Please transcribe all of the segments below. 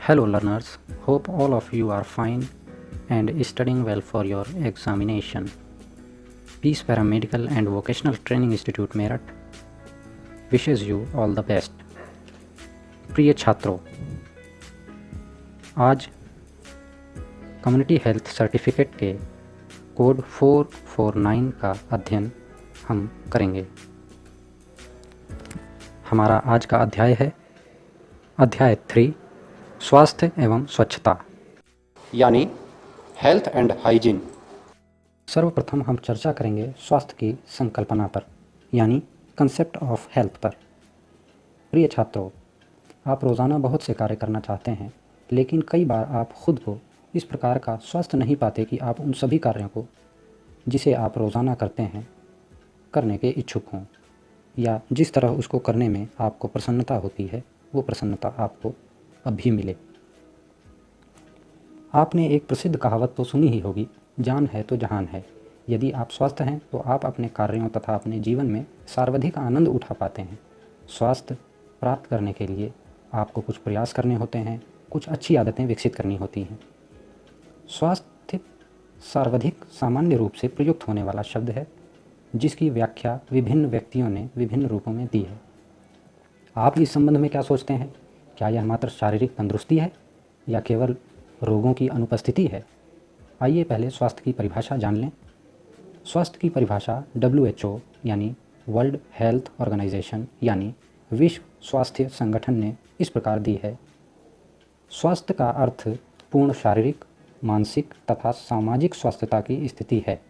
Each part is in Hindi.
Hello learners, hope all of you are fine and studying well for your examination. Peace Paramedical and Vocational Training Institute Meerut wishes you all the best. प्रिय छात्रों, आज कम्युनिटी हेल्थ सर्टिफिकेट के कोड 449 का अध्ययन हम करेंगे। हमारा आज का अध्याय है अध्याय 3 स्वास्थ्य एवं स्वच्छता यानी हेल्थ एंड हाइजीन। सर्वप्रथम हम चर्चा करेंगे स्वास्थ्य की संकल्पना पर यानी कंसेप्ट ऑफ हेल्थ पर। प्रिय छात्रों, आप रोज़ाना बहुत से कार्य करना चाहते हैं, लेकिन कई बार आप खुद को इस प्रकार का स्वस्थ नहीं पाते कि आप उन सभी कार्यों को जिसे आप रोज़ाना करते हैं करने के इच्छुक हों, या जिस तरह उसको करने में आपको प्रसन्नता होती है वो प्रसन्नता आपको अभी मिले। आपने एक प्रसिद्ध कहावत तो सुनी ही होगी, जान है तो जहान है। यदि आप स्वस्थ हैं तो आप अपने कार्यों तथा अपने जीवन में सर्वाधिक आनंद उठा पाते हैं। स्वास्थ्य प्राप्त करने के लिए आपको कुछ प्रयास करने होते हैं, कुछ अच्छी आदतें विकसित करनी होती हैं। स्वास्थ्य सर्वाधिक सामान्य रूप से प्रयुक्त होने वाला शब्द है, जिसकी व्याख्या विभिन्न व्यक्तियों ने विभिन्न रूपों में दी है। आप इस संबंध में क्या सोचते हैं? क्या यह मात्र शारीरिक तंदुरुस्ती है या केवल रोगों की अनुपस्थिति है? आइए पहले स्वास्थ्य की परिभाषा जान लें। स्वास्थ्य की परिभाषा WHO यानी वर्ल्ड हेल्थ ऑर्गेनाइजेशन यानी विश्व स्वास्थ्य संगठन ने इस प्रकार दी है। स्वास्थ्य का अर्थ पूर्ण शारीरिक, मानसिक तथा सामाजिक स्वास्थ्यता की स्थिति है,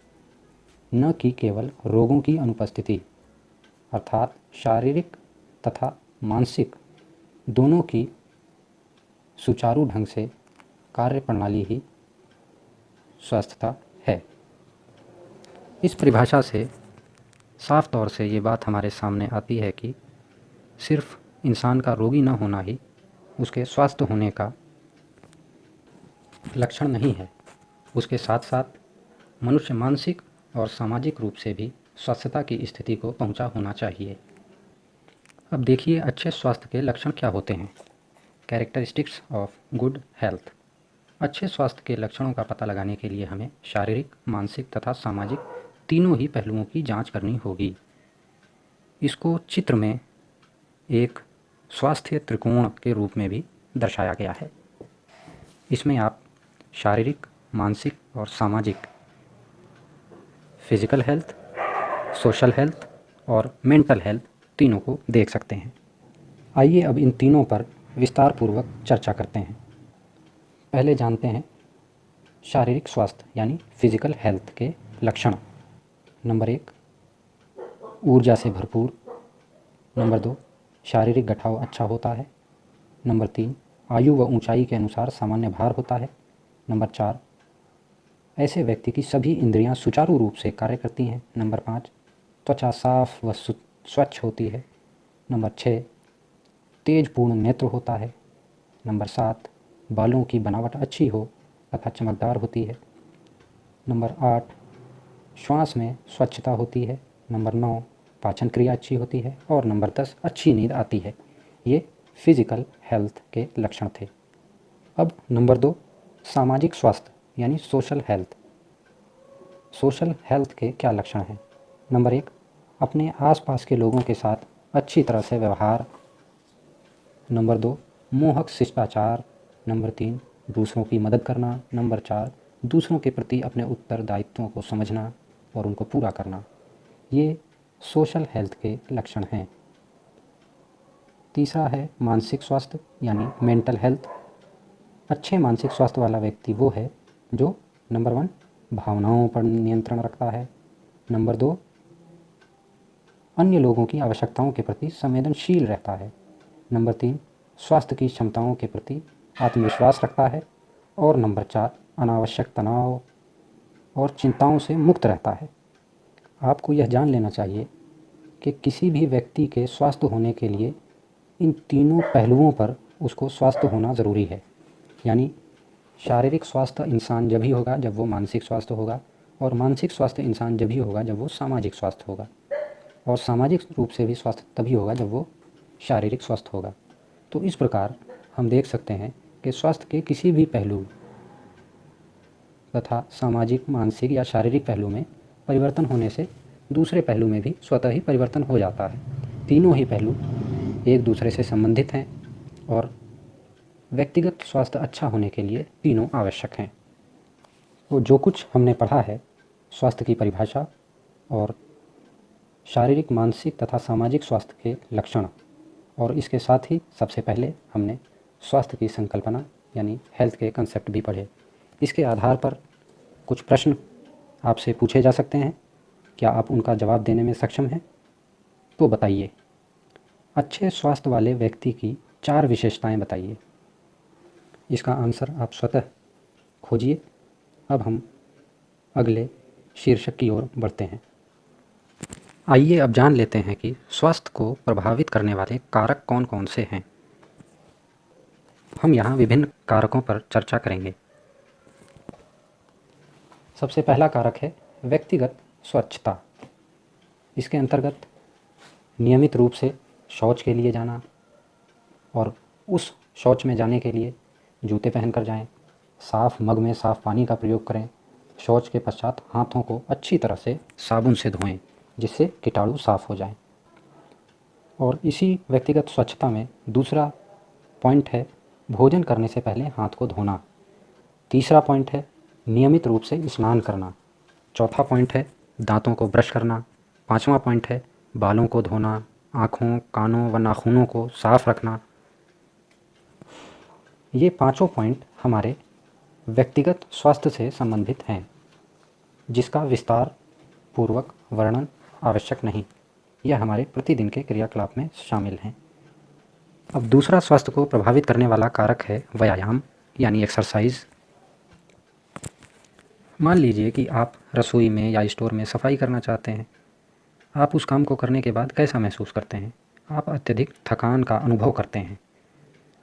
न कि केवल रोगों की अनुपस्थिति। अर्थात शारीरिक तथा मानसिक दोनों की सुचारू ढंग से कार्य प्रणाली ही स्वस्थता है। इस परिभाषा से साफ तौर से ये बात हमारे सामने आती है कि सिर्फ इंसान का रोगी न होना ही उसके स्वस्थ होने का लक्षण नहीं है, उसके साथ साथ मनुष्य मानसिक और सामाजिक रूप से भी स्वस्थता की स्थिति को पहुंचा होना चाहिए। अब देखिए अच्छे स्वास्थ्य के लक्षण क्या होते हैं। Characteristics of good health. अच्छे स्वास्थ्य के लक्षणों का पता लगाने के लिए हमें शारीरिक, मानसिक तथा सामाजिक तीनों ही पहलुओं की जांच करनी होगी। इसको चित्र में एक स्वास्थ्य त्रिकोण के रूप में भी दर्शाया गया है। इसमें आप शारीरिक, मानसिक और सामाजिक, फिजिकल हेल्थ, सोशल हेल्थ और मेंटल हेल्थ तीनों को देख सकते हैं। आइए अब इन तीनों पर विस्तार पूर्वक चर्चा करते हैं। पहले जानते हैं शारीरिक स्वास्थ्य यानी फिजिकल हेल्थ के लक्षण। नंबर 1, ऊर्जा से भरपूर। नंबर 2, शारीरिक गठाव अच्छा होता है। नंबर 3, आयु व ऊंचाई के अनुसार सामान्य भार होता है। नंबर 4, ऐसे व्यक्ति की सभी इंद्रियां सुचारू रूप से कार्य करती हैं। नंबर 5, त्वचा साफ व स्वच्छ होती है। नंबर 6, तेजपूर्ण नेत्र होता है। नंबर 7, बालों की बनावट अच्छी हो तथा चमकदार होती है। नंबर 8, श्वास में स्वच्छता होती है। नंबर 9, पाचन क्रिया अच्छी होती है। और नंबर 10, अच्छी नींद आती है। ये फिजिकल हेल्थ के लक्षण थे। अब नंबर 2, सामाजिक स्वास्थ्य यानी सोशल हेल्थ। सोशल हेल्थ के क्या लक्षण हैं? नंबर 1, अपने आसपास के लोगों के साथ अच्छी तरह से व्यवहार। नंबर 2, मोहक शिष्टाचार। नंबर 3, दूसरों की मदद करना। नंबर 4, दूसरों के प्रति अपने उत्तरदायित्वों को समझना और उनको पूरा करना। ये सोशल हेल्थ के लक्षण हैं। तीसरा है मानसिक स्वास्थ्य यानी मेंटल हेल्थ। अच्छे मानसिक स्वास्थ्य वाला व्यक्ति वो है जो नंबर 1, भावनाओं पर नियंत्रण रखता है। नंबर 2, अन्य लोगों की आवश्यकताओं के प्रति संवेदनशील रहता है। नंबर 3, स्वास्थ्य की क्षमताओं के प्रति आत्मविश्वास रखता है। और नंबर 4, अनावश्यक तनाव और चिंताओं से मुक्त रहता है। आपको यह जान लेना चाहिए कि किसी भी व्यक्ति के स्वस्थ होने के लिए इन तीनों पहलुओं पर उसको स्वस्थ होना ज़रूरी है। यानी शारीरिक स्वास्थ्य इंसान जब ही होगा जब वो मानसिक स्वास्थ्य होगा, और मानसिक स्वास्थ्य इंसान जब ही होगा जब वो सामाजिक स्वास्थ्य होगा, और सामाजिक रूप से भी स्वास्थ्य तभी होगा जब वो शारीरिक स्वस्थ होगा। तो इस प्रकार हम देख सकते हैं कि आपके स्वास्थ्य के किसी भी पहलू तथा सामाजिक, मानसिक या शारीरिक पहलू में परिवर्तन होने से दूसरे पहलू में भी स्वतः ही परिवर्तन हो जाता है। तीनों ही पहलू एक दूसरे से संबंधित हैं और व्यक्तिगत स्वास्थ्य अच्छा होने के लिए तीनों आवश्यक हैं। तो जो कुछ हमने पढ़ा है स्वास्थ्य की परिभाषा और शारीरिक, मानसिक तथा सामाजिक स्वास्थ्य के लक्षण, और इसके साथ ही सबसे पहले हमने स्वास्थ्य की संकल्पना यानी हेल्थ के कंसेप्ट भी पढ़े। इसके आधार पर कुछ प्रश्न आपसे पूछे जा सकते हैं। क्या आप उनका जवाब देने में सक्षम हैं? तो बताइए, अच्छे स्वास्थ्य वाले व्यक्ति की 4 विशेषताएं बताइए। इसका आंसर आप स्वतः खोजिए। अब हम अगले शीर्षक की ओर बढ़ते हैं। आइए अब जान लेते हैं कि स्वास्थ्य को प्रभावित करने वाले कारक कौन कौन से हैं। हम यहाँ विभिन्न कारकों पर चर्चा करेंगे। सबसे पहला कारक है व्यक्तिगत स्वच्छता। इसके अंतर्गत नियमित रूप से शौच के लिए जाना और उस शौच में जाने के लिए जूते पहनकर जाएं, साफ़ मग में साफ़ पानी का प्रयोग करें, शौच के पश्चात हाथों को अच्छी तरह से साबुन से धोएं जिससे कीटाणु साफ़ हो जाएं। और इसी व्यक्तिगत स्वच्छता में दूसरा पॉइंट है भोजन करने से पहले हाथ को धोना। तीसरा पॉइंट है नियमित रूप से स्नान करना। चौथा पॉइंट है दांतों को ब्रश करना। पांचवा पॉइंट है बालों को धोना, आँखों, कानों व नाखूनों को साफ रखना। ये पांचों पॉइंट हमारे व्यक्तिगत स्वास्थ्य से संबंधित हैं, जिसका विस्तार पूर्वक वर्णन आवश्यक नहीं। यह हमारे प्रतिदिन के क्रियाकलाप में शामिल हैं। अब दूसरा स्वास्थ्य को प्रभावित करने वाला कारक है व्यायाम यानी एक्सरसाइज। मान लीजिए कि आप रसोई में या स्टोर में सफाई करना चाहते हैं। आप उस काम को करने के बाद कैसा महसूस करते हैं? आप अत्यधिक थकान का अनुभव करते हैं,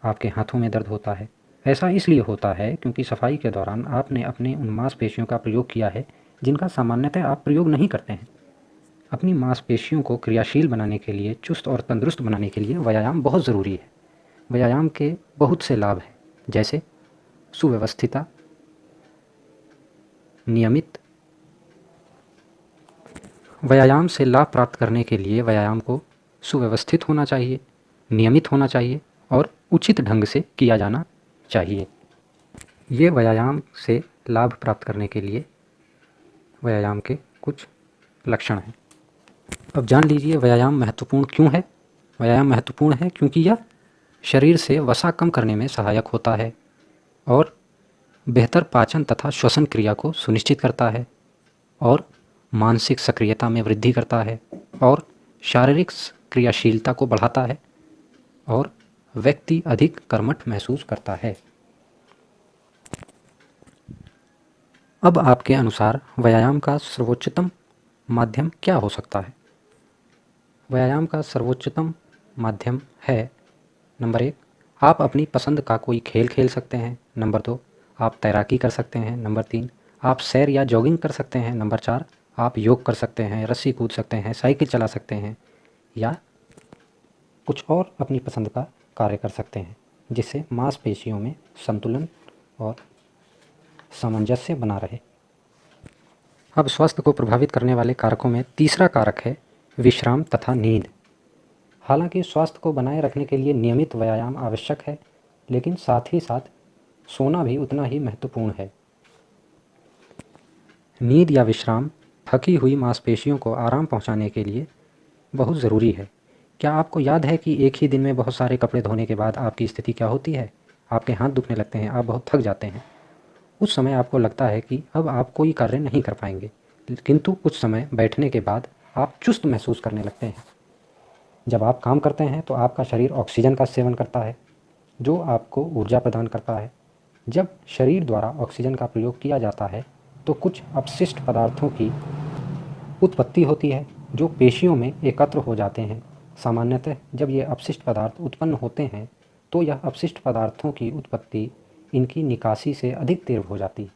आपके हाथों में दर्द होता है। ऐसा इसलिए होता है क्योंकि सफाई के दौरान आपने अपने उन मांसपेशियों का प्रयोग किया है जिनका सामान्यतः आप प्रयोग नहीं करते हैं। अपनी मांसपेशियों को क्रियाशील बनाने के लिए, चुस्त और तंदुरुस्त बनाने के लिए व्यायाम बहुत ज़रूरी है। व्यायाम के बहुत से लाभ हैं, जैसे सुव्यवस्थितता, नियमित। व्यायाम से लाभ प्राप्त करने के लिए व्यायाम को सुव्यवस्थित होना चाहिए, नियमित होना चाहिए और उचित ढंग से किया जाना चाहिए। ये व्यायाम से लाभ प्राप्त करने के लिए व्यायाम के कुछ लक्षण हैं। अब जान लीजिए व्यायाम महत्वपूर्ण क्यों है। व्यायाम महत्वपूर्ण है क्योंकि यह शरीर से वसा कम करने में सहायक होता है और बेहतर पाचन तथा श्वसन क्रिया को सुनिश्चित करता है और मानसिक सक्रियता में वृद्धि करता है और शारीरिक क्रियाशीलता को बढ़ाता है और व्यक्ति अधिक कर्मठ महसूस करता है। अब आपके अनुसार व्यायाम का सर्वोच्चतम माध्यम क्या हो सकता है? व्यायाम का सर्वोच्चतम माध्यम है, नंबर 1, आप अपनी पसंद का कोई खेल खेल सकते हैं। नंबर 2, आप तैराकी कर सकते हैं। नंबर 3, आप सैर या जॉगिंग कर सकते हैं। नंबर 4, आप योग कर सकते हैं, रस्सी कूद सकते हैं, साइकिल चला सकते हैं या कुछ और अपनी पसंद का कार्य कर सकते हैं जिससे मांसपेशियों में संतुलन और सामंजस्य बना रहे। अब स्वास्थ्य को प्रभावित करने वाले कारकों में तीसरा कारक है विश्राम तथा नींद। हालांकि स्वास्थ्य को बनाए रखने के लिए नियमित व्यायाम आवश्यक है, लेकिन साथ ही साथ सोना भी उतना ही महत्वपूर्ण है। नींद या विश्राम थकी हुई मांसपेशियों को आराम पहुंचाने के लिए बहुत ज़रूरी है। क्या आपको याद है कि एक ही दिन में बहुत सारे कपड़े धोने के बाद आपकी स्थिति क्या होती है? आपके हाथ दुखने लगते हैं, आप बहुत थक जाते हैं। उस समय आपको लगता है कि अब आप कोई कार्य नहीं कर पाएंगे, किंतु कुछ समय बैठने के बाद आप चुस्त महसूस करने लगते हैं। जब आप काम करते हैं तो आपका शरीर ऑक्सीजन का सेवन करता है जो आपको ऊर्जा प्रदान करता है। जब शरीर द्वारा ऑक्सीजन का प्रयोग किया जाता है तो कुछ अपशिष्ट पदार्थों की उत्पत्ति होती है जो पेशियों में एकत्र हो जाते हैं। सामान्यतः जब ये अपशिष्ट पदार्थ उत्पन्न होते हैं तो यह अपशिष्ट पदार्थों की उत्पत्ति इनकी निकासी से अधिक तीव्र हो जाती है,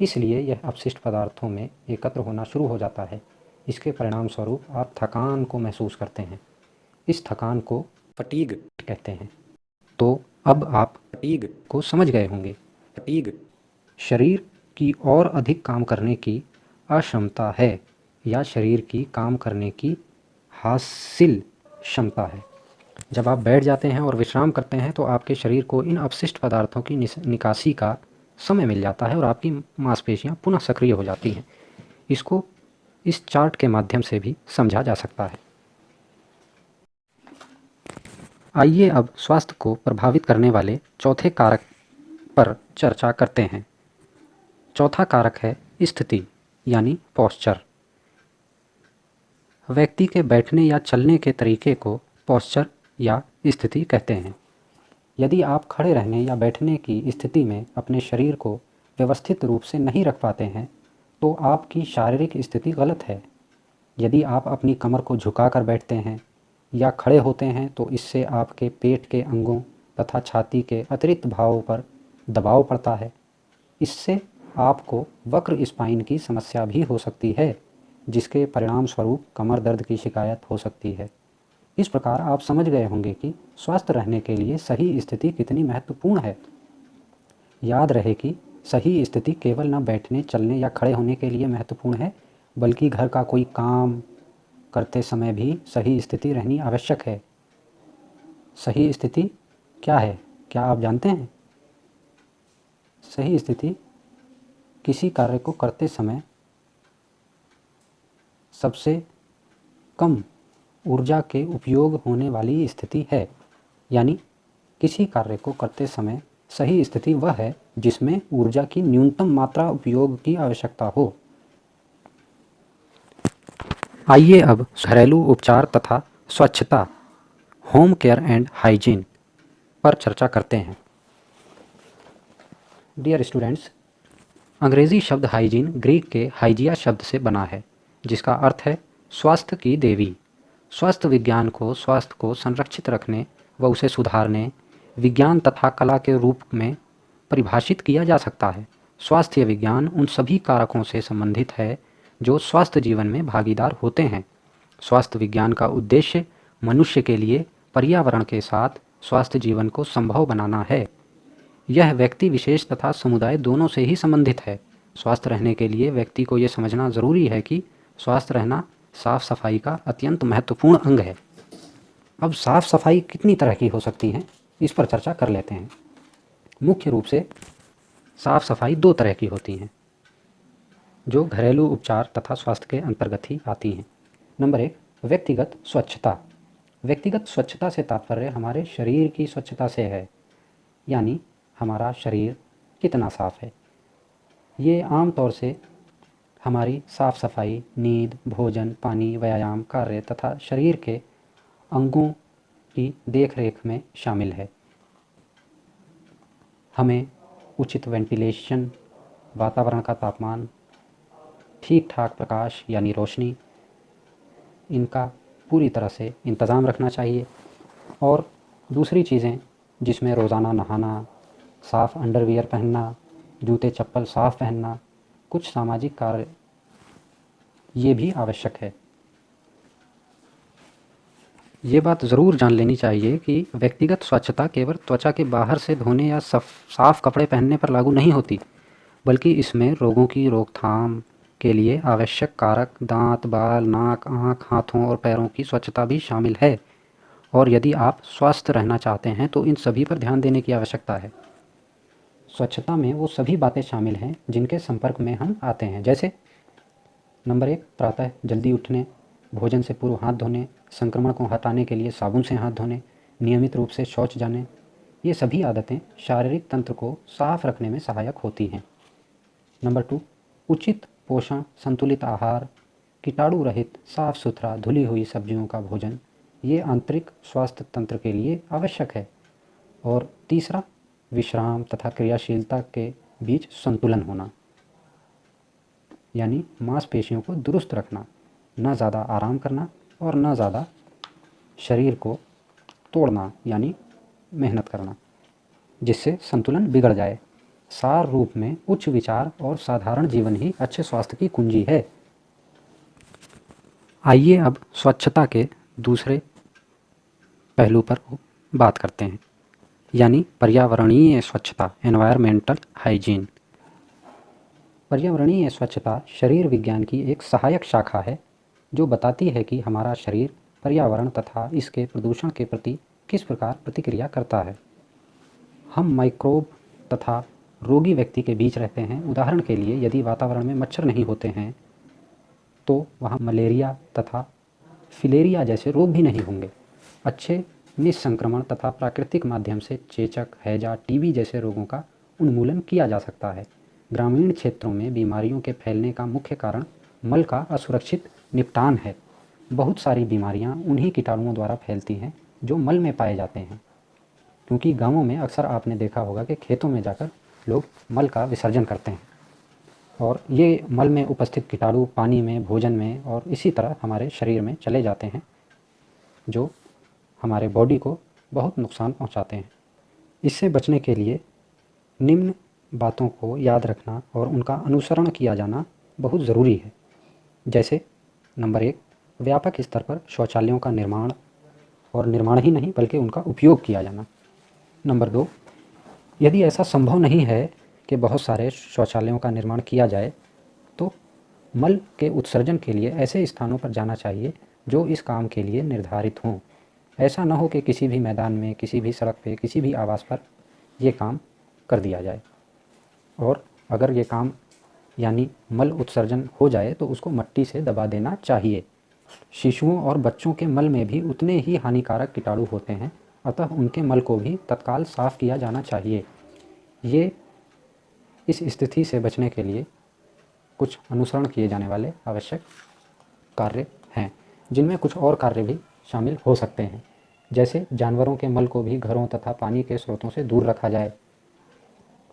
इसलिए यह अपशिष्ट पदार्थों में एकत्र होना शुरू हो जाता है। इसके परिणाम स्वरूप आप थकान को महसूस करते हैं। इस थकान को फटीग कहते हैं। तो अब आप फटीग, को समझ गए होंगे। फटीग, शरीर की और अधिक काम करने की अक्षमता है या शरीर की काम करने की हासिल क्षमता है। जब आप बैठ जाते हैं और विश्राम करते हैं तो आपके शरीर को इन अपशिष्ट पदार्थों की निकासी का समय मिल जाता है और आपकी मांसपेशियां पुनः सक्रिय हो जाती हैं। इसको इस चार्ट के माध्यम से भी समझा जा सकता है। आइए अब स्वास्थ्य को प्रभावित करने वाले चौथे कारक पर चर्चा करते हैं। चौथा कारक है स्थिति यानी पोस्चर। व्यक्ति के बैठने या चलने के तरीके को पोस्चर या स्थिति कहते हैं। यदि आप खड़े रहने या बैठने की स्थिति में अपने शरीर को व्यवस्थित रूप से नहीं रख पाते हैं तो आपकी शारीरिक स्थिति गलत है। यदि आप अपनी कमर को झुकाकर बैठते हैं या खड़े होते हैं तो इससे आपके पेट के अंगों तथा छाती के अतिरिक्त भावों पर दबाव पड़ता है। इससे आपको वक्र स्पाइन की समस्या भी हो सकती है, जिसके परिणाम स्वरूप कमर दर्द की शिकायत हो सकती है। इस प्रकार आप समझ गए होंगे कि स्वस्थ रहने के लिए सही स्थिति कितनी महत्वपूर्ण है। याद रहे कि सही स्थिति केवल न बैठने, चलने या खड़े होने के लिए महत्वपूर्ण है, बल्कि घर का कोई काम करते समय भी सही स्थिति रहनी आवश्यक है। सही स्थिति क्या है, क्या आप जानते हैं? सही स्थिति किसी कार्य को करते समय सबसे कम ऊर्जा के उपयोग होने वाली स्थिति है। यानी किसी कार्य को करते समय सही स्थिति वह है जिसमें ऊर्जा की न्यूनतम मात्रा उपयोग की आवश्यकता हो। आइए अब घरेलू उपचार तथा स्वच्छता, होम केयर एंड हाइजीन पर चर्चा करते हैं। डियर स्टूडेंट्स, अंग्रेजी शब्द हाइजीन ग्रीक के हाइजिया शब्द से बना है, जिसका अर्थ है स्वास्थ्य की देवी। स्वास्थ्य विज्ञान को स्वास्थ्य को संरक्षित रखने व उसे सुधारने, विज्ञान तथा कला के रूप में परिभाषित किया जा सकता है। स्वास्थ्य विज्ञान उन सभी कारकों से संबंधित है जो स्वास्थ्य जीवन में भागीदार होते हैं। स्वास्थ्य विज्ञान का उद्देश्य मनुष्य के लिए पर्यावरण के साथ स्वास्थ्य जीवन को संभव बनाना है। यह व्यक्ति विशेष तथा समुदाय दोनों से ही संबंधित है। स्वस्थ रहने के लिए व्यक्ति को यह समझना ज़रूरी है कि स्वस्थ रहना साफ सफाई का अत्यंत महत्वपूर्ण अंग है। अब साफ सफाई कितनी तरह की हो सकती है, इस पर चर्चा कर लेते हैं। मुख्य रूप से साफ सफाई दो तरह की होती हैं, जो घरेलू उपचार तथा स्वास्थ्य के अंतर्गत ही आती हैं। नंबर एक, व्यक्तिगत स्वच्छता। व्यक्तिगत स्वच्छता से तात्पर्य हमारे शरीर की स्वच्छता से है, यानी हमारा शरीर कितना साफ है। ये आम तौर से हमारी साफ सफाई, नींद, भोजन, पानी, व्यायाम, कार्य तथा शरीर के अंगों की देखरेख में शामिल है। हमें उचित वेंटिलेशन, वातावरण का तापमान, ठीक ठाक प्रकाश यानी रोशनी, इनका पूरी तरह से इंतज़ाम रखना चाहिए। और दूसरी चीज़ें जिसमें रोज़ाना नहाना, साफ़ अंडरवियर पहनना, जूते चप्पल साफ़ पहनना, कुछ सामाजिक कार्य, ये भी आवश्यक है। ये बात ज़रूर जान लेनी चाहिए कि व्यक्तिगत स्वच्छता केवल त्वचा के बाहर से धोने या साफ़ कपड़े पहनने पर लागू नहीं होती, बल्कि इसमें रोगों की रोकथाम के लिए आवश्यक कारक दांत, बाल, नाक, आँख, हाथों और पैरों की स्वच्छता भी शामिल है। और यदि आप स्वस्थ रहना चाहते हैं तो इन सभी पर ध्यान देने की आवश्यकता है। स्वच्छता में वो सभी बातें शामिल हैं जिनके संपर्क में हम आते हैं, जैसे नंबर एक, प्रातः जल्दी उठने, भोजन से पूर्व हाथ धोने, संक्रमण को हटाने के लिए साबुन से हाथ धोने, नियमित रूप से शौच जाने। ये सभी आदतें शारीरिक तंत्र को साफ रखने में सहायक होती हैं। नंबर टू, उचित पोषण, संतुलित आहार, कीटाणु रहित, साफ सुथरा, धुली हुई सब्जियों का भोजन, ये आंतरिक स्वास्थ्य तंत्र के लिए आवश्यक है। और तीसरा, विश्राम तथा क्रियाशीलता के बीच संतुलन होना, यानी मांसपेशियों को दुरुस्त रखना, न ज़्यादा आराम करना और न ज़्यादा शरीर को तोड़ना यानी मेहनत करना, जिससे संतुलन बिगड़ जाए। सार रूप में उच्च विचार और साधारण जीवन ही अच्छे स्वास्थ्य की कुंजी है। आइए अब स्वच्छता के दूसरे पहलू पर बात करते हैं। यानी पर्यावरणीय स्वच्छता, एनवायरमेंटल हाइजीन। पर्यावरणीय स्वच्छता शरीर विज्ञान की एक सहायक शाखा है जो बताती है कि हमारा शरीर पर्यावरण तथा इसके प्रदूषण के प्रति किस प्रकार प्रतिक्रिया करता है। हम माइक्रोब तथा रोगी व्यक्ति के बीच रहते हैं। उदाहरण के लिए यदि वातावरण में मच्छर नहीं होते हैं तो वहाँ मलेरिया तथा फिलेरिया जैसे रोग भी नहीं होंगे। अच्छे निस्संक्रमण तथा प्राकृतिक माध्यम से चेचक, हैजा, टीबी जैसे रोगों का उन्मूलन किया जा सकता है। ग्रामीण क्षेत्रों में बीमारियों के फैलने का मुख्य कारण मल का असुरक्षित निपटान है। बहुत सारी बीमारियां उन्हीं कीटाणुओं द्वारा फैलती हैं जो मल में पाए जाते हैं, क्योंकि गांवों में अक्सर आपने देखा होगा कि खेतों में जाकर लोग मल का विसर्जन करते हैं और ये मल में उपस्थित कीटाणु पानी में, भोजन में और इसी तरह हमारे शरीर में चले जाते हैं जो हमारे बॉडी को बहुत नुकसान पहुंचाते हैं। इससे बचने के लिए निम्न बातों को याद रखना और उनका अनुसरण किया जाना बहुत ज़रूरी है। जैसे नंबर 1, व्यापक स्तर पर शौचालयों का निर्माण, और निर्माण ही नहीं बल्कि उनका उपयोग किया जाना। नंबर 2, यदि ऐसा संभव नहीं है कि बहुत सारे शौचालयों का निर्माण किया जाए तो मल के उत्सर्जन के लिए ऐसे स्थानों पर जाना चाहिए जो इस काम के लिए निर्धारित हों। ऐसा न हो कि किसी भी मैदान में, किसी भी सड़क पे, किसी भी आवास पर ये काम कर दिया जाए। और अगर ये काम यानी मल उत्सर्जन हो जाए तो उसको मट्टी से दबा देना चाहिए। शिशुओं और बच्चों के मल में भी उतने ही हानिकारक कीटाणु होते हैं, अतः उनके मल को भी तत्काल साफ़ किया जाना चाहिए। ये इस स्थिति से बचने के लिए कुछ अनुसरण किए जाने वाले आवश्यक कार्य हैं, जिनमें कुछ और कार्य भी शामिल हो सकते हैं। जैसे जानवरों के मल को भी घरों तथा पानी के स्रोतों से दूर रखा जाए।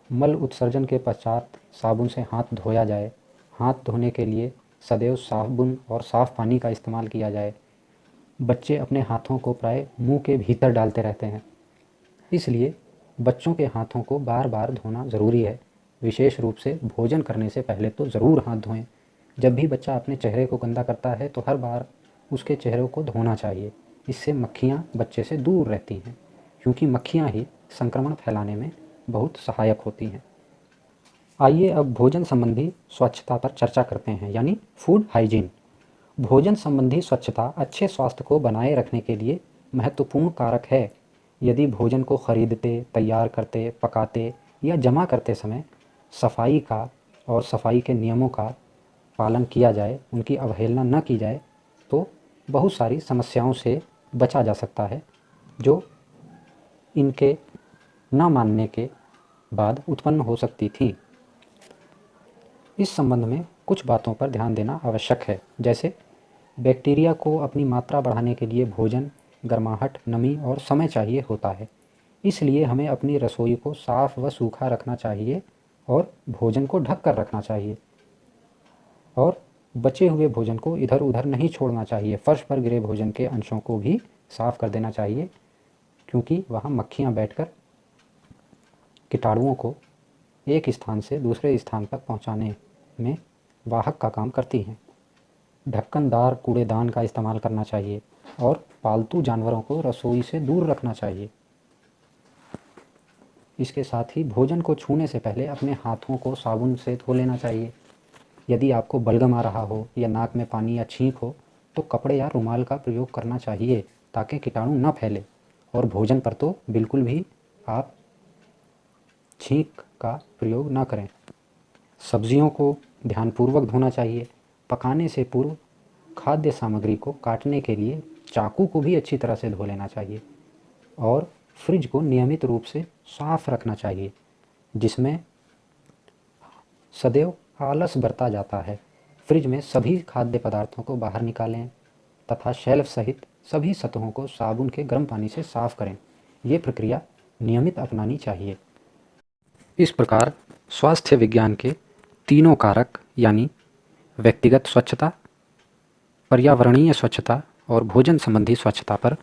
मल उत्सर्जन के पश्चात साबुन से हाथ धोया जाए। हाथ धोने के लिए सदैव साबुन और साफ़ पानी का इस्तेमाल किया जाए। बच्चे अपने हाथों को प्राय मुंह के भीतर डालते रहते हैं, इसलिए बच्चों के हाथों को बार बार धोना ज़रूरी है। विशेष रूप से भोजन करने से पहले तो ज़रूर हाथ धोएं। जब भी बच्चा अपने चेहरे को गंदा करता है तो हर बार उसके चेहरे को धोना चाहिए। इससे मक्खियाँ बच्चे से दूर रहती हैं, क्योंकि मक्खियाँ ही संक्रमण फैलाने में बहुत सहायक होती हैं। आइए अब भोजन संबंधी स्वच्छता पर चर्चा करते हैं, यानी फूड हाइजीन। भोजन संबंधी स्वच्छता अच्छे स्वास्थ्य को बनाए रखने के लिए महत्वपूर्ण कारक है। यदि भोजन को खरीदते, तैयार करते, पकाते या जमा करते समय सफाई का और सफाई के नियमों का पालन किया जाए, उनकी अवहेलना न की जाए, तो बहुत सारी समस्याओं से बचा जा सकता है जो इनके न मानने के बाद उत्पन्न हो सकती थी। इस संबंध में कुछ बातों पर ध्यान देना आवश्यक है। जैसे बैक्टीरिया को अपनी मात्रा बढ़ाने के लिए भोजन, गर्माहट, नमी और समय चाहिए होता है। इसलिए हमें अपनी रसोई को साफ व सूखा रखना चाहिए और भोजन को ढक कर रखना चाहिए। और बचे हुए भोजन को इधर उधर नहीं छोड़ना चाहिए। फर्श पर गिरे भोजन के अंशों को भी साफ कर देना चाहिए, क्योंकि वहाँ मक्खियाँ बैठकर कीटाणुओं को एक स्थान से दूसरे स्थान तक पहुँचाने में वाहक का काम करती हैं। ढक्कनदार कूड़ेदान का इस्तेमाल करना चाहिए और पालतू जानवरों को रसोई से दूर रखना चाहिए। इसके साथ ही भोजन को छूने से पहले अपने हाथों को साबुन से धो लेना चाहिए। यदि आपको बलगम आ रहा हो या नाक में पानी या छींक हो तो कपड़े या रुमाल का प्रयोग करना चाहिए ताकि कीटाणु न फैले। और भोजन पर तो बिल्कुल भी आप छींक का प्रयोग न करें। सब्जियों को ध्यानपूर्वक धोना चाहिए। पकाने से पूर्व खाद्य सामग्री को काटने के लिए चाकू को भी अच्छी तरह से धो लेना चाहिए। और फ्रिज को नियमित रूप से साफ रखना चाहिए, जिसमें सदैव आलस बरता जाता है। फ्रिज में सभी खाद्य पदार्थों को बाहर निकालें तथा शेल्फ सहित सभी सतहों को साबुन के गर्म पानी से साफ करें। ये प्रक्रिया नियमित अपनानी चाहिए। इस प्रकार स्वास्थ्य विज्ञान के तीनों कारक यानी व्यक्तिगत स्वच्छता, पर्यावरणीय स्वच्छता और भोजन संबंधी स्वच्छता पर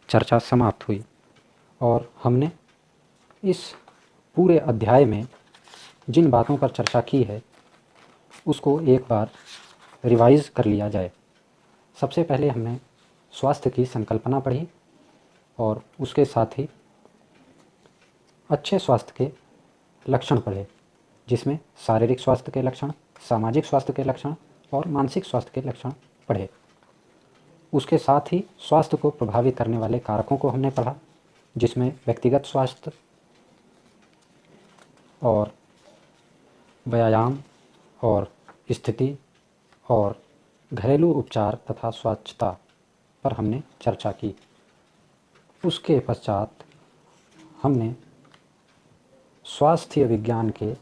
चर्चा समाप्त हुई। और हमने इस पूरे अध्याय में जिन बातों पर चर्चा की है उसको एक बार रिवाइज़ कर लिया जाए। सबसे पहले हमने स्वास्थ्य की संकल्पना पढ़ी और उसके साथ ही अच्छे स्वास्थ्य के लक्षण पढ़े, जिसमें शारीरिक स्वास्थ्य के लक्षण, सामाजिक स्वास्थ्य के लक्षण और मानसिक स्वास्थ्य के लक्षण पढ़े। उसके साथ ही स्वास्थ्य को प्रभावित करने वाले कारकों को हमने पढ़ा, जिसमें व्यक्तिगत स्वास्थ्य और व्यायाम और स्थिति और घरेलू उपचार तथा स्वच्छता पर हमने चर्चा की। उसके पश्चात हमने स्वास्थ्य विज्ञान के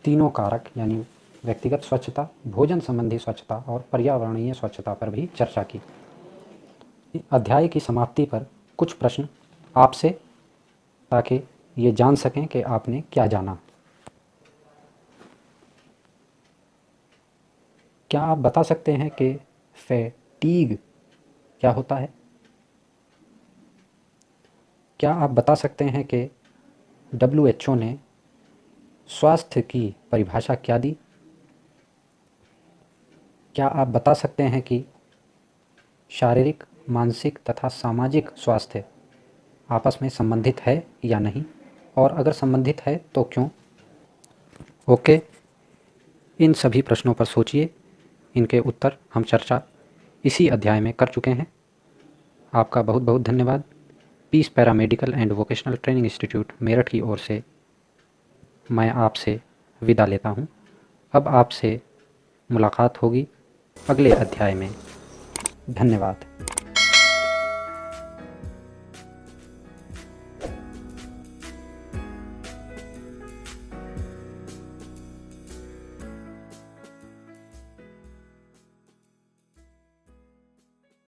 तीनों कारक यानी व्यक्तिगत स्वच्छता, भोजन संबंधी स्वच्छता और पर्यावरणीय स्वच्छता पर भी चर्चा की। अध्याय की समाप्ति पर कुछ प्रश्न आपसे, ताकि ये जान सकें कि आपने क्या जाना। क्या आप बता सकते हैं कि फैटीग क्या होता है? क्या आप बता सकते हैं कि WHO ने स्वास्थ्य की परिभाषा क्या दी? क्या आप बता सकते हैं कि शारीरिक, मानसिक तथा सामाजिक स्वास्थ्य आपस में संबंधित है या नहीं, और अगर संबंधित है तो क्यों? ओके, इन सभी प्रश्नों पर सोचिए। इनके उत्तर हम चर्चा इसी अध्याय में कर चुके हैं। आपका बहुत बहुत धन्यवाद। Peace paramedical and vocational training institute Meerut की ओर से मैं आपसे विदा लेता हूँ। अब आपसे मुलाकात होगी अगले अध्याय में। धन्यवाद।